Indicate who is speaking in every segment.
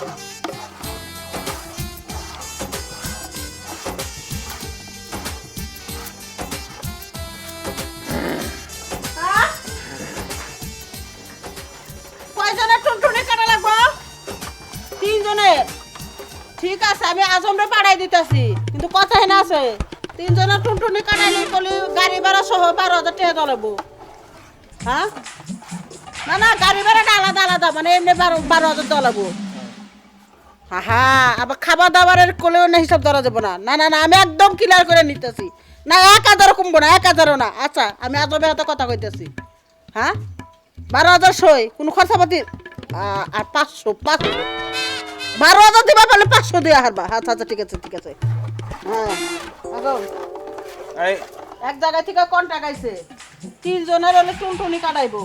Speaker 1: কয়জনের টুনটুনি কাটা লাগবো? 3 জনের। ঠিক আছে, আমি আজমরে পাঠাই দিতেছি, কিন্তু কথা না আছে 3 জনের টুনটুনি কাটাইলে বলি গাড়ি ভাড়া সহ 12,000 টাকা তোলাবো। হ্যাঁ, না না, গাড়ি ভাড়াটা আলাদা আলাদা, মানে এমনি 12,000 তোলাবো। হ্যাঁ, আবার খাবার দাবারের কোলেও না হিসাব ধরা যাবো না। না না না, আমি একদম ক্লিয়ার করে নিতেছি। না 1,000 কমবো না, 1,000ও না। আচ্ছা, আমি আজবে এত কথা কইতেছি। হ্যাঁ, 12,000 সই, কোনো খরচাপাতি আর 500 12,000 দিবা, বলে 500 দিয়ে হারবা। আচ্ছা আচ্ছা, ঠিক আছে ঠিক আছে। হ্যাঁ, এখন এক জায়গা থেকে কন্টাক্ট আইছে, 3 জনের হলে টুনটুনি কাটাইবো,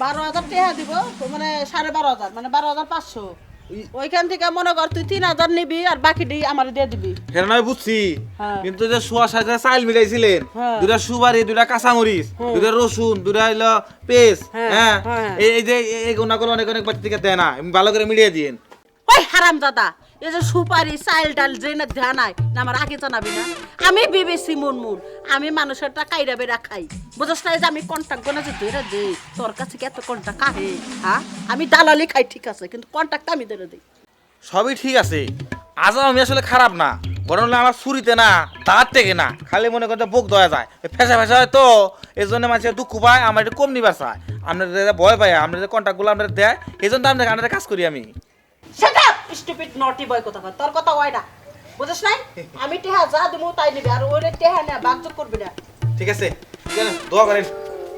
Speaker 1: 12,000 টাকা দিব, তো মানে 12,500, মানে 12,500। ওইখান থেকে মনে কর তুই 3,000 নিবি, আর বাকিটি আমার দিয়ে দিবি।
Speaker 2: হ্যাঁ নয় বুঝছি, কিন্তু যে সোয়া সাজা চাইল মিলাইছিলেন, দুটা সুপারি, দুটা কাঁচামরিচ, দুটা রসুন, দুটা হইলো পেস্ট, হ্যাঁ এই যে এই গুণাগুলো অনেক অনেক বাড়ি থেকে দেয় না, ভালো করে মিলিয়ে দিন।
Speaker 1: ওই হারাম দাদা, এই যে সুপারি চাইল ডাল যে ধ্যান নাই না, আমার আগে জানাবি না? আমি বিবেছি মুনমুন, আমি মানুষের টাকা কাইরা বেড়া খাই, বুঝছ না? এই যে আমি কন্টাক্ট গোনা যে ধরে দেই, তোর কাছে কি এত কন্টাক্ট আহে? হ্যাঁ, আমি দালালি খাই ঠিক আছে, কিন্তু কন্টাক্ট আমি ধরে দিই।
Speaker 2: সবই ঠিক আছে, আজও আমি আসলে খারাপ না, বরং আমার ছুরিতে না, দাঁত থেকে না, খালি মনে করতে বুক দেওয়া যায়, ফেসা ফেসা হয় তো, এই জন্য মানুষের দুঃখ পায়, আমার একটু কম নিবার চায়, আপনাদের ভয় পায়, আপনাদের কন্ট্যাক্টগুলো আপনাদের দেয়, এই জন্য আপনাদের কাজ করি আমি।
Speaker 1: শাট আপ স্টুপিড নটি বয়, কথা কয়, তোর কথা হয় না, বুঝছ নাই? আমি টেহা যা দেবো তাই নিবি, আর ওরে টেহা না বাগযোগ করবি না।
Speaker 2: ঠিক আছে, দোয়া করেন,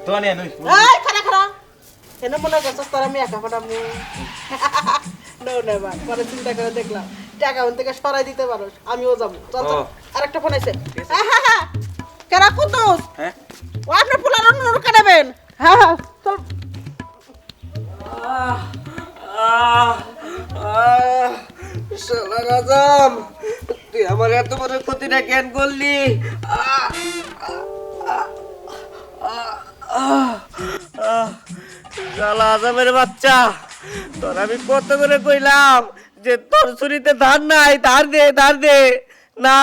Speaker 2: দোয়া নিয়ে নই।
Speaker 1: এই খারা খারা, কেন মনে করছিস তোর আমি একা পাঠাবো? নো নেভার, পরে চিন্তা করে দেখলাম টাকা ওন থেকে সরাই দিতে পারো, আমিও যাবো। চল চল, আরেকটা ফোন আছে। হ্যাঁ হ্যাঁ হ্যাঁ, কেরা কুতুস?
Speaker 2: হ্যাঁ,
Speaker 1: ও আপনার পোলার নুর কাটাবেন? হ্যাঁ হ্যাঁ, চল।
Speaker 3: শালার আজম, তুই আমার এত বড় ক্ষতিটা কেন করলি? শালা আজমের বাচ্চা, তোর আমি কত করে কইলাম যে তোর ছুরিতে ধার নাই, ধার দে ধার দে। না,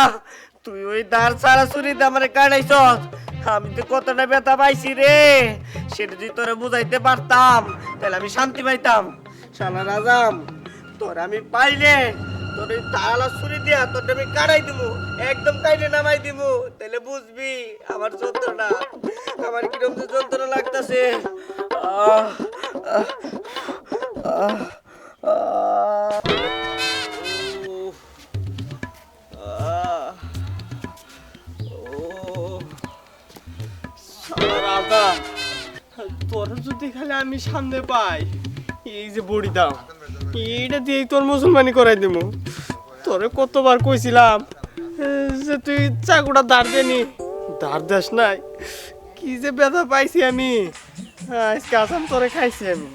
Speaker 3: তুই ওই ধার সারা ছুরিতে আমার কাটাইছস। আমি তো কতটা ব্যথা পাইছি রে, সেটা যদি তোরে বুঝাইতে পারতাম তাহলে আমি শান্তি পাইতাম। শালার আজম, তোর আমি পাইলে তোর ওই তালা ছুরি দিয়া তোর আমি কাটাই দিব, একদম কাইলে নামাই দিব, তাহলে বুঝবি আমার যন্ত্রণা, আমার কিরকম যে যন্ত্রণা লাগতেছে। তোর যদি খালি আমি সামনে পাই, এই যে বড়ি দাও, এইটা দিয়ে তোর মুসলমানি করাই দেবো। তোরে কতবার কইছিলাম যে তুই চাকুটা ধার দেনি, ধার দেস নাই। কি যে ব্যথা পাইছি আমি, আজকে আসাম তোরে খাইছি আমি।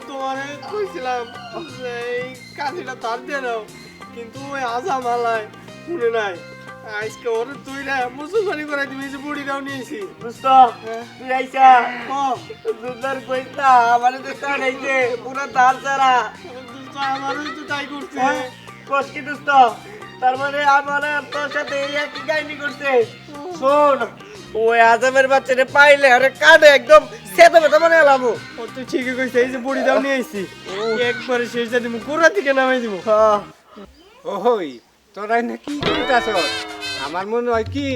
Speaker 3: তোমারে কইছিলাম এই কাঠিটা ধার দিয়ে নাও, কিন্তু ওই আজাম আলাই শুনে নাই। আজকে ওরে তুই না মুসলমানি করে দিবি, যে বুড়িটাও নিয়েছি। দোস্ত তুই আইসা দুধের কইতা আমারে তো কাটাইছে পুরো ধার ছাড়া। দোস্ত আমারও তো তাই করছে। কস কি দোস্ত, তার মানে আমার তোর সাথে এই একই কাহিনী করছে। শোন, ওই আজামের বাচ্চারে পাইলে আরে কাটে একদম সেটা বেটা মনে এলাম। ও তুই ঠিকই কইছিস, এই যে বুড়ি দাও নিয়ে আইছি, একবারে শেষ যা দিমু, গোড়া থেকে নামাই দিমু।
Speaker 4: ওই তোরাই না কি কইতাছ? আমার মনে হয় কি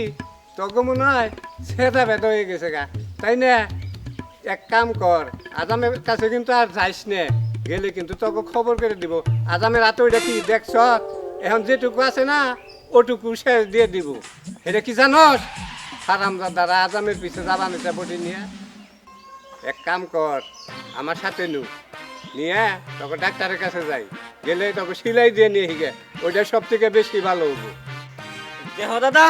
Speaker 4: তোকে মনে হয় সেটা বেটা হয়ে গেছে গা, তাই না? এক কাম কর, আজামের কাছে কিন্তু আর যাইস নে, গেলে কিন্তু তোকে খবর করে দিব। আজামের হাতে ওইটা কি দেখছ, এখন যেটুকু আছে না ওটুকু শেষ দিয়ে দিব। এটা কি জানস? হারামজাদারা আজামের পিছে যাবা নিতে বটি নিয়ে। এক কাম কর, আমার সাথে নু নিয়ে তোকে ডাক্তারের কাছে যাই, গেলে তোকে সিলাই দিয়ে নিয়ে হিগে, ওইটা সব থেকে বেশি ভালো হবো।
Speaker 3: দেখো দাদা,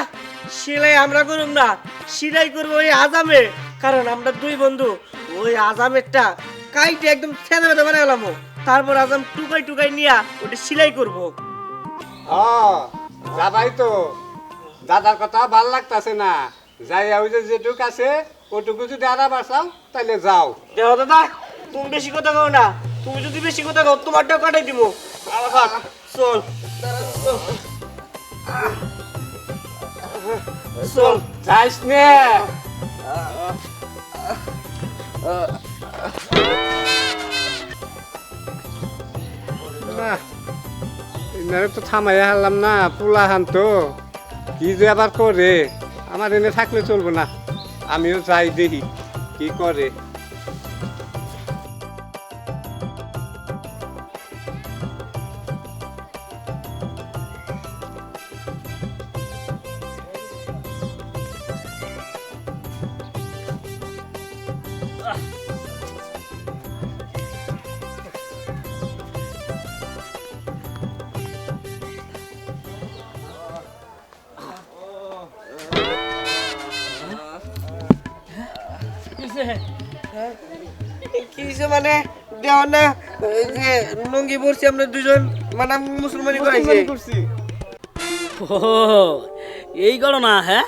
Speaker 3: সেলাই আমরা করুম না, সেলাই করবো ওই আজামে। কারণ আমরা দুই বন্ধু, ওই আজামেরটা কাইটে একদম ছেঁদা বেঁধে বানাই গেলাম, তারপর আজাম টুকাই টুকাই নিয়া ওটা সেলাই করবো।
Speaker 4: যাবাই তো, দাদার কথা ভাল লাগতাছে না, যাই ওই যে যেটুক আছে ওটুকু যদি আদা বাঁচাও তাহলে যাও।
Speaker 3: দেখো দাদা, তুমি বেশি কথা কও না, তুমি যদি বেশি কথা কও তোমারটাও কাটাই দিব। চল চল
Speaker 4: যাইস নে। না এনারে তো থামাইয়া হারলাম না, পোলা হান তো কি যে আবার করে, আমার এনে থাকলে চলবো না, আমিও যাই দেখি কি করে।
Speaker 3: কিসে মানে দেওয়া না, যে লুঙ্গি পরছি আমরা দুজন, মানে আমি মুসলমানি করাইছি।
Speaker 5: ও এই ঘটনা, হ্যাঁ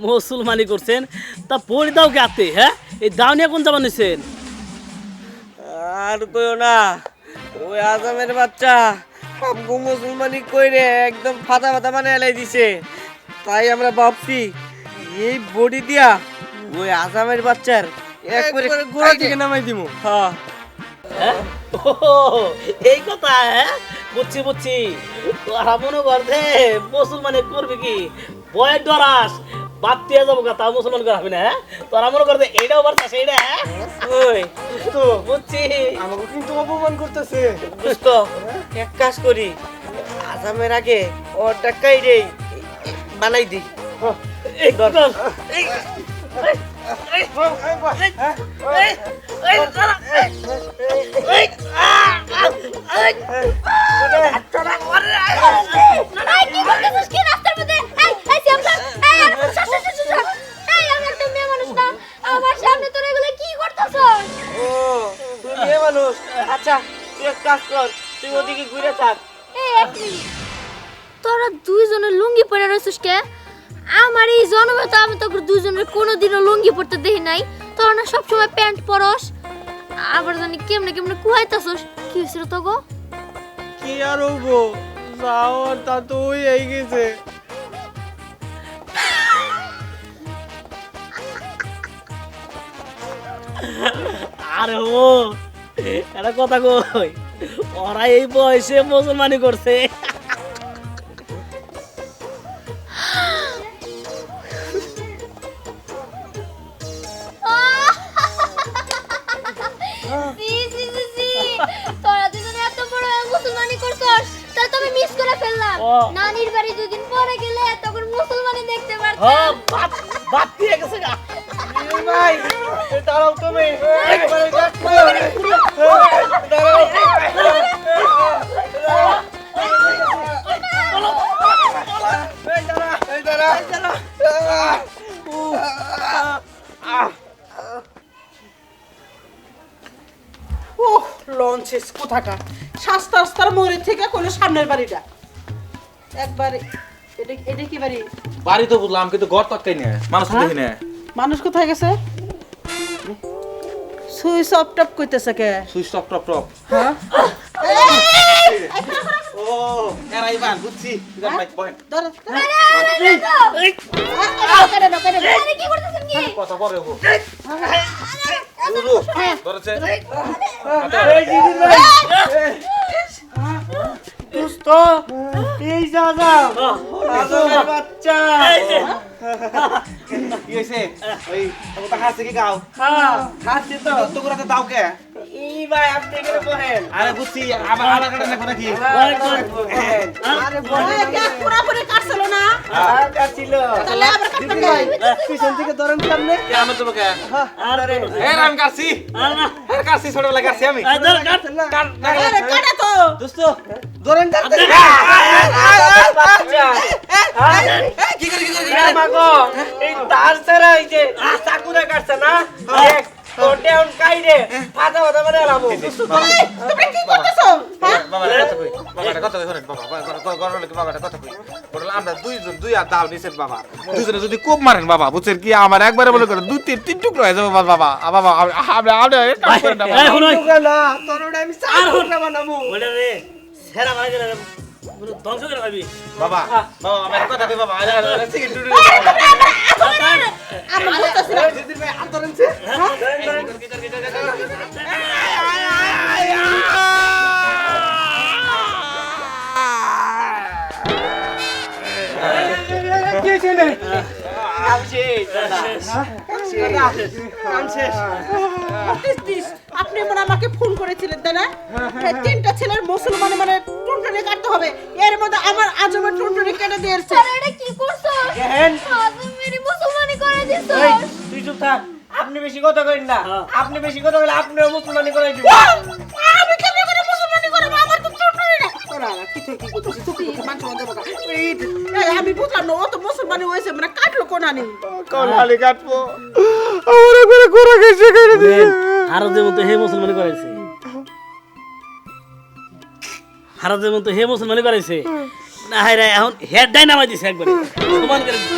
Speaker 5: মুসলমানি করছেন, তা পড়ি দাও কে আতে, হ্যাঁ এই দাও নিয়ে কোন যাবা নিছেন?
Speaker 3: আর কইও না, ওই আজামের বাচ্চা আমগো মুসলমানি কইরে একদম ফাটা ফাটা বানায় এলাই দিছে। তাই আমরা ভাবছি এই বডি দিয়া ওই আজামের বাচ্চার একবারে গোড়া থেকে নামাই দিমু। হ্যাঁ
Speaker 5: হ্যাঁ ও এই কথা, হ্যাঁ বুঝছি বুঝছি। তোরা মনে করছে মুসলমানি করবি কি, বয়ের ডরাস বাদ দিয়ে যাবো তা মুসলমান করা হবে না, হ্যাঁ তোরা মনে করছে এইটাও পারতাস এইটা, হ্যাঁ
Speaker 3: ওই
Speaker 5: তো বুঝছি।
Speaker 3: আমাকে কিন্তু অপমান করতেছে। দোস্ত এক কাজ করি, আজামের আগে ওর টাকাই রে বানাই দি।
Speaker 5: এই কর, এই
Speaker 3: আচ্ছা তুই এক কাজ কর, তুই ওদিকে ঘুরে থাক।
Speaker 6: তোরা দুইজনের লুঙ্গি পরে রয়েছিস কে? আমার এই জন্মে তো আমি তোকে দুইজনের কোনোদিনও লুঙ্গি পরতে দেখি নাই। তোরা না সবসময় প্যান্ট পরস, আবার জানি কেমনে কেমনে কুহাইতাছস। কি হয়েছিল তো গো?
Speaker 3: কি আর হবো, যাওয়ার তা তো ওই এই গেছে।
Speaker 5: আরে ও একটা কথা কই, ওরা এই বয়সে মুসলমানি করছে।
Speaker 6: তোরা দুজনে এত বড় মুসলমানি করছস, তাই তুমি মিস করে ফেললাম। নানির বাড়ি দুদিন পরে গেলে তখন মুসলমানি দেখতে পারতাম।
Speaker 5: হ্যাঁ বাদ দিয়ে গেছে গা।
Speaker 3: ভাই দাঁড়াও তুমি, একবারে দেখো। দাঁড়াও। এই দাঁড়া।
Speaker 1: ওহ লঞ্চেস কোথাকার সাস্তা আস্তার মোড়ের থেকে কোনো সামনের বাড়িটা একবারে। এটা এটা কি বাড়ি?
Speaker 2: বাড়ি তো বুঝলাম, কিন্তু ঘর তক্কাই নেই, মানুষ দেখি না।
Speaker 1: মানুষ কোথায় গেছে? সুইচ অফ টপ কইতেছে কে?
Speaker 2: Switch top top top.
Speaker 1: হ্যাঁ
Speaker 2: ও এরাই বান বুঝছি, ইদার মাইক বহেন
Speaker 1: ধরো
Speaker 6: আরে কি করতেছেন কি?
Speaker 2: কথা বলে গো ধরেছে।
Speaker 3: দোস্ত এই যা আজামের বাচ্চা।
Speaker 2: কি হইছে ওই ওটা হাসে কি গাও?
Speaker 3: হ্যাঁ খাচ্ছি তো।
Speaker 2: তো করে দাও কে?
Speaker 3: এই ভাই আপনি এখানে বহেন।
Speaker 2: আরে বুঝছি, আবার আবার কাটা না নাকি?
Speaker 3: আরে বলেন
Speaker 1: কে পুরোপুরি কাটছিল না?
Speaker 3: আর কাছিল।
Speaker 1: তাহলে আবার কাটতে কই?
Speaker 3: পিছন থেকে ধরেন সামনে।
Speaker 2: কে আমার তো কে?
Speaker 3: আরে
Speaker 2: এ রাম কাছি। আরে কাছি ছোটবেলা কাছি আমি।
Speaker 1: আরে কাটা তো
Speaker 3: দোস্ত ধরেন কাটতে। বাচ্চা।
Speaker 5: মাগো এই তার ছাড়া এই যে চাকুরে কাটছে না দেখ ওটা অন কাইরে ফাটা ফাটা করে আলামু
Speaker 1: তুমি কি করতেছো হ্যাঁ?
Speaker 2: কথা কই বাবা কথা কই বড় আমরা দুই আর ডাল নিছেন বাবা দুইজনে যদি কোপ মারেন বাবা বুঝছেন কি আমার একবারে বলে করে দুই তিন টুকরো হয়ে যাবে বাবা বাবা আমরা কাম করেন না
Speaker 5: এই শুনো
Speaker 3: না তোর ওটা আমি চাল করে বানাবো
Speaker 5: বলে রে সেরা মানে করে ধ্বংস করে খাবি
Speaker 2: বাবা আমার কথা কই বাবা সিগারেট টুটু
Speaker 1: আমি বলতেছি না।
Speaker 3: দিদির ভাই হাত ধরেনছে
Speaker 4: কি ছিল
Speaker 1: আপনি মানে আমাকে ফোন করেছিলেন তাই না এই তিনটা ছেলের মুসলমানে মানে টুনটুনি কাটতে হবে এর মধ্যে আমার আজমের টুনটুনি কেটে দিয়েছে
Speaker 6: তোরা এটা কি করছো আজম মেরে মুসলমানি করে দিছো
Speaker 3: তুই চুপ থাক আপনি বেশি কথা কইন না আপনি বেশি কথা বলে আপনিও মুসলমানি করে দিব
Speaker 1: আমি কেমন করে মুসলমানি করব আমার তো টুনটুনি না ওরা কি থেকে কি করতেছিস তুই মানুষ মধ্যে বকা এই আমি বুঝলাম না ও তো মুসলমানি হয়েছে মানে কাটলো কোনানি
Speaker 3: কোন হালি কাটবো
Speaker 5: হারাদের মতো হে মুসলমানি করাইছে হারাদের মতো হে মুসলমানি করাইছে না হায় রে এখন হেড ডাইনামাইট দিছে একবারে সমান করে দিছে।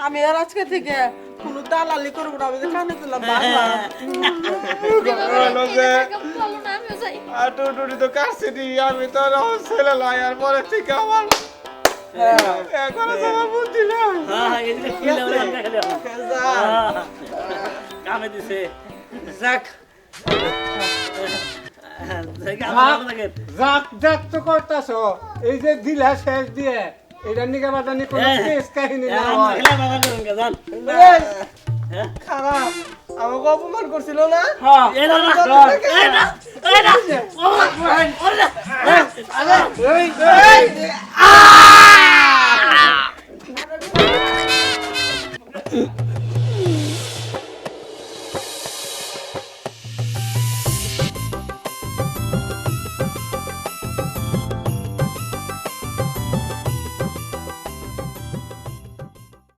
Speaker 1: আমি আর আজকে থেকে কোনো দালালি করবো না আমি যে কানে দিলাম
Speaker 6: বলো না আমিও যাই
Speaker 3: টুটুরি তো কাটছে দি আমি তো ছেলে লাই আর পরে থেকে আমার এখন আমার বুদ্ধি নাই
Speaker 5: হ্যাঁ এদিকে খেলে ওরে খেলে কামে দিছে
Speaker 3: যাক
Speaker 4: যাক যাক তো করতাছ এই যে দিলা শেষ দিয়ে এটা নিকে বাদানি কোনো কেস কাহিনী না হয়
Speaker 3: খারাপ আমাকে অপমান করছিল না
Speaker 5: এই